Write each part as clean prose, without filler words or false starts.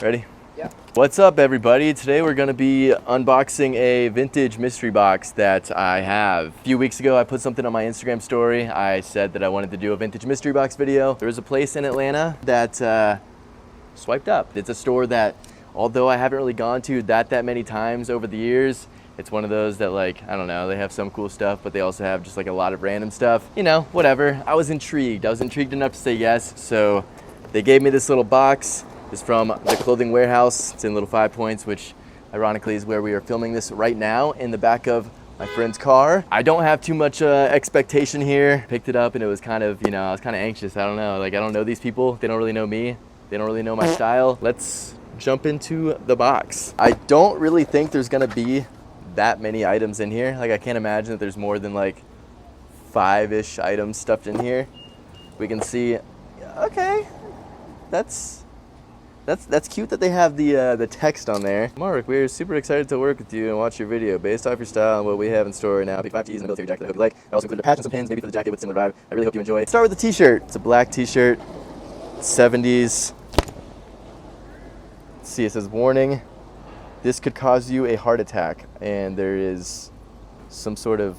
Ready? Yeah. What's up, everybody? Today we're going to be unboxing a vintage mystery box that I have. A few weeks ago, I put something on my Instagram story. I said that I wanted to do a vintage mystery box video. There was a place in Atlanta that swiped up. It's a store that, although I haven't really gone to that many times over the years, it's one of those that, like, I don't know, they have some cool stuff, but they also have just like a lot of random stuff. You know, whatever. I was intrigued. I was intrigued enough to say yes, so they gave me this little box. It's from the Clothing Warehouse. It's in Little 5 Points, which ironically is where we are filming this right now, in the back of my friend's car. I don't have too much expectation here. Picked it up and it was kind of, you know, I was kind of anxious. I don't know, like, I don't know these people. They don't really know me. They don't really know my style. Let's jump into the box. I don't really think there's gonna be that many items in here. Like, I can't imagine that there's more than like 5-ish items stuffed in here. We can see, okay, that's cute that they have the text on there. Mark, we're super excited to work with you and watch your video. Based off your style and what we have in store now, pick 5 tees and a military jacket I hope you like. I also included a patch and some pins, maybe for the jacket with similar vibe. I really hope you enjoy. Start with the t-shirt. It's a black t-shirt, 70s. Let's see, it says warning. This could cause you a heart attack, and there is some sort of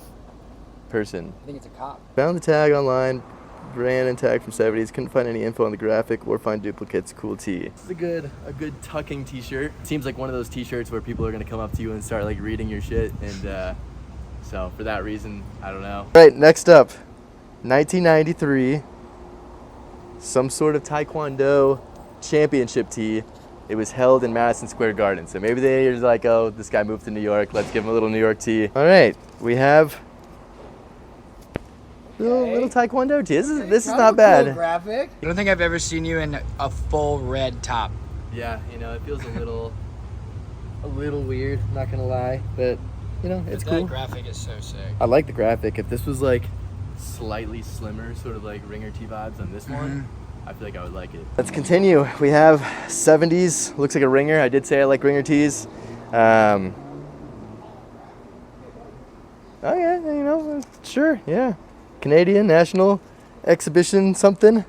person. I think it's a cop. Found the tag online, brand and tag from 70s. Couldn't find any info on the graphic or find duplicates. Cool tee. This is a good tucking t-shirt. Seems like one of those t-shirts where people are gonna come up to you and start like reading your shit, and so for that reason, I don't know. All right, next up, 1993. Some sort of Taekwondo championship tee. It was held in Madison Square Garden. So maybe they're like, oh, this guy moved to New York. Let's give him a little New York tee. All right, we have little Taekwondo tee. This is not bad. Cool graphic. I don't think I've ever seen you in a full red top. Yeah, you know, it feels a little weird, not gonna lie, but you know, it's cool. That graphic is so sick. I like the graphic. If this was like slightly slimmer, sort of like ringer tee vibes on this one, I feel like I would like it. Let's continue. We have 70s. Looks like a ringer. I did say I like ringer tees. Oh yeah, you know, sure, yeah. Canadian National Exhibition something.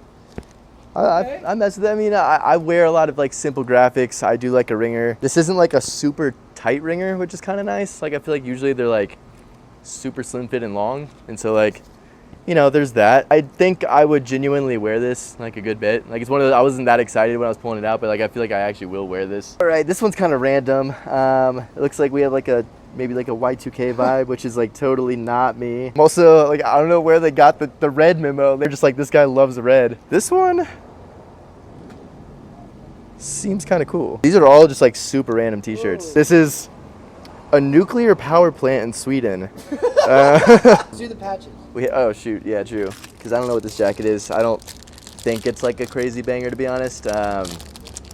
I mess with it. I mean, I wear a lot of like simple graphics. I do like a ringer. This isn't like a super tight ringer, which is kind of nice. Like, I feel like usually they're like super slim fit and long, and so like, you know, there's that. I think I would genuinely wear this like a good bit. Like, it's one of those, I wasn't that excited when I was pulling it out, but like, I feel like I actually will wear this. All right, this one's kind of random. It looks like we have like maybe like a Y2K vibe, which is like totally not me. I'm also like, I don't know where they got the red memo. They're just like, this guy loves red. This one seems kind of cool. These are all just like super random t-shirts. This is a nuclear power plant in Sweden. Let's do the patches. Oh shoot, yeah, true. Because I don't know what this jacket is. I don't think it's like a crazy banger, to be honest.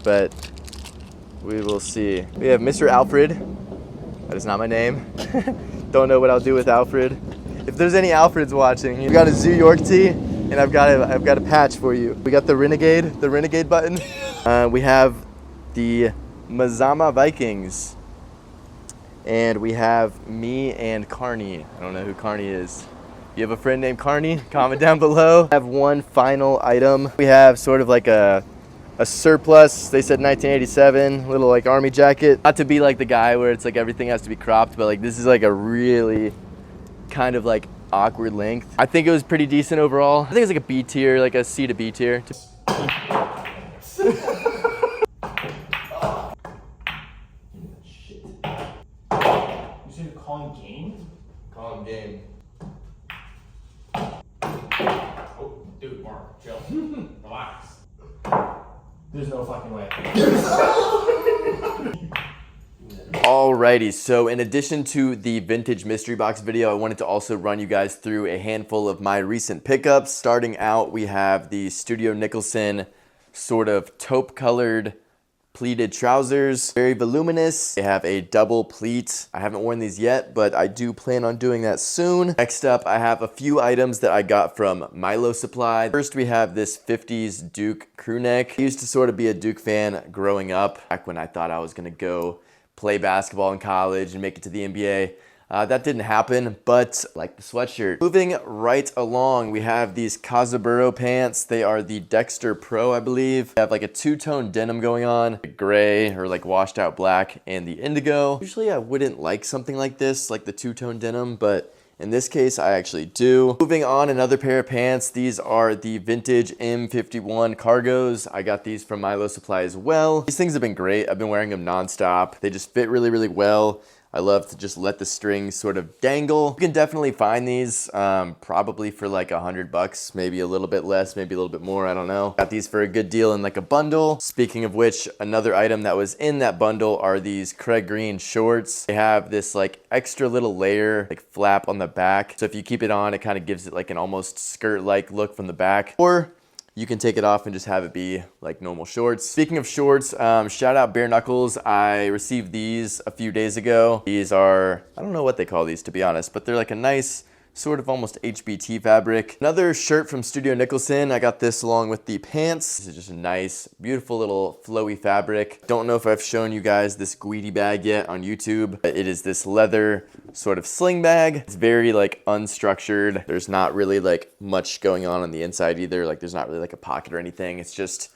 But we will see. We have Mr. Alfred. That is not my name. Don't know what I'll do with Alfred. If there's any Alfreds watching, we got a Zoo York tee, and I've got a patch for you. We got the Renegade button. We have the Mazama Vikings. And we have me and Carney. I don't know who Carney is. You have a friend named Carney? Comment down below. I have one final item. We have sort of like a surplus. They said 1987, little like army jacket. Not to be like the guy where it's like everything has to be cropped, but like this is like a really kind of like awkward length. I think it was pretty decent overall. I think it's like a B tier, like a C to B tier. Calling game? Calm game. Oh, dude, Mark, chill. Relax. There's no fucking way. Alrighty, so in addition to the vintage mystery box video, I wanted to also run you guys through a handful of my recent pickups. Starting out, we have the Studio Nicholson sort of taupe colored pleated trousers, very voluminous. They have a double pleat. I haven't worn these yet, but I do plan on doing that soon. Next up, I have a few items that I got from Milo Supply. First, we have this 50s Duke crew neck. I used to sort of be a Duke fan growing up, back when I thought I was gonna go play basketball in college and make it to the NBA. That didn't happen, but I like the sweatshirt. Moving right along, we have these Casaburo pants. They are the Dexter Pro, I believe. They have like a two-tone denim going on, gray or like washed out black, and the indigo. Usually I wouldn't like something like this, like the two-tone denim, but in this case, I actually do. Moving on, another pair of pants. These are the vintage M51 cargos. I got these from Milo Supply as well. These things have been great. I've been wearing them nonstop. They just fit really, really well. I love to just let the strings sort of dangle. You can definitely find these probably for like $100, maybe a little bit less, maybe a little bit more, I don't know. Got these for a good deal in like a bundle. Speaking of which, another item that was in that bundle are these Craig Green shorts. They have this like extra little layer, like flap on the back. So if you keep it on, it kind of gives it like an almost skirt-like look from the back. Or you can take it off and just have it be like normal shorts. Speaking of shorts, shout out Bare Knuckles. I received these a few days ago. These are, I don't know what they call these to be honest, but they're like a nice sort of almost HBT fabric. Another shirt from Studio Nicholson. I got this along with the pants. This is just a nice, beautiful little flowy fabric. Don't know if I've shown you guys this Guidi bag yet on YouTube. It is this leather sort of sling bag. It's very like unstructured. There's not really like much going on the inside either. Like there's not really like a pocket or anything. It's just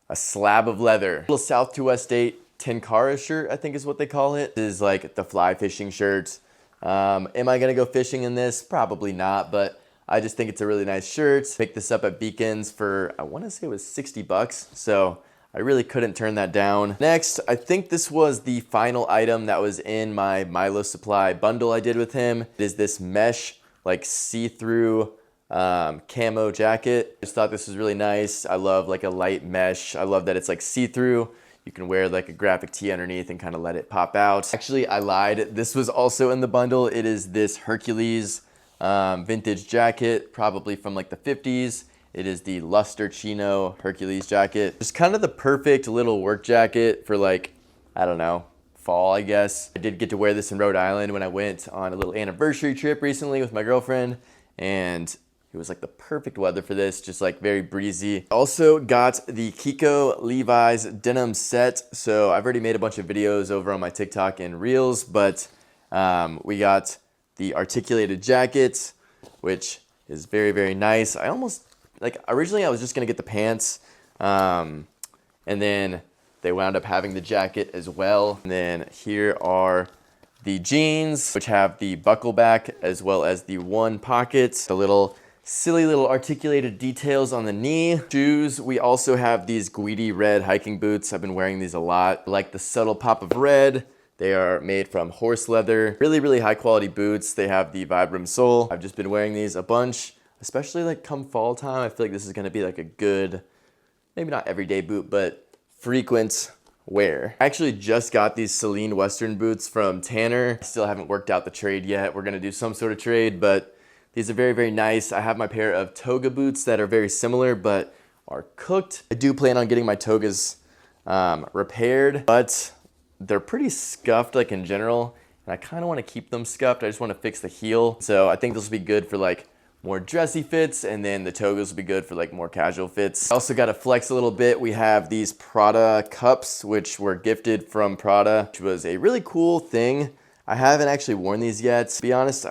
a slab of leather. Little South to West Date Tenkara shirt, I think is what they call it. This is like the fly fishing shirt. Am I gonna go fishing in this? Probably not, but I just think it's a really nice shirt. Picked this up at Beacons for, I wanna say it was $60, so I really couldn't turn that down. Next, I think this was the final item that was in my Milo Supply bundle I did with him. It is this mesh, like see-through camo jacket. Just thought this was really nice. I love like a light mesh. I love that it's like see-through. You can wear like a graphic tee underneath and kind of let it pop out. Actually, I lied. This was also in the bundle. It is this Hercules vintage jacket, probably from like the 50s. It is the Luster Chino Hercules jacket. Just kind of the perfect little work jacket for like, I don't know, fall, I guess. I did get to wear this in Rhode Island when I went on a little anniversary trip recently with my girlfriend, and it was like the perfect weather for this, just like very breezy. Also got the Kiko Levi's denim set. So I've already made a bunch of videos over on my TikTok and Reels, but we got the articulated jacket, which is very, very nice. I almost, like originally I was just gonna get the pants, and then they wound up having the jacket as well. And then here are the jeans, which have the buckle back as well as the one pocket, the little silly little articulated details on the knee. Shoes, we also have these Guidi red hiking boots. I've been wearing these a lot. I like the subtle pop of red. They are made from horse leather. Really, really high quality boots. They have the Vibram sole. I've just been wearing these a bunch, especially like come fall time. I feel like this is gonna be like a good, maybe not everyday boot, but frequent wear. I actually just got these Celine Western boots from Tanner. I still haven't worked out the trade yet. We're gonna do some sort of trade, but these are very, very nice. I have my pair of toga boots that are very similar, but are cooked. I do plan on getting my togas repaired, but they're pretty scuffed like in general, and I kind of want to keep them scuffed. I just want to fix the heel. So I think this will be good for like more dressy fits, and then the togas will be good for like more casual fits. I also got to flex a little bit. We have these Prada cups, which were gifted from Prada, which was a really cool thing. I haven't actually worn these yet. To be honest,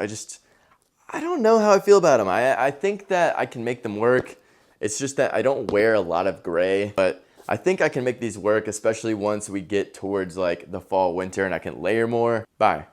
I don't know how I feel about them. I think that I can make them work. It's just that I don't wear a lot of gray, but I think I can make these work, especially once we get towards like the fall, winter, and I can layer more. Bye.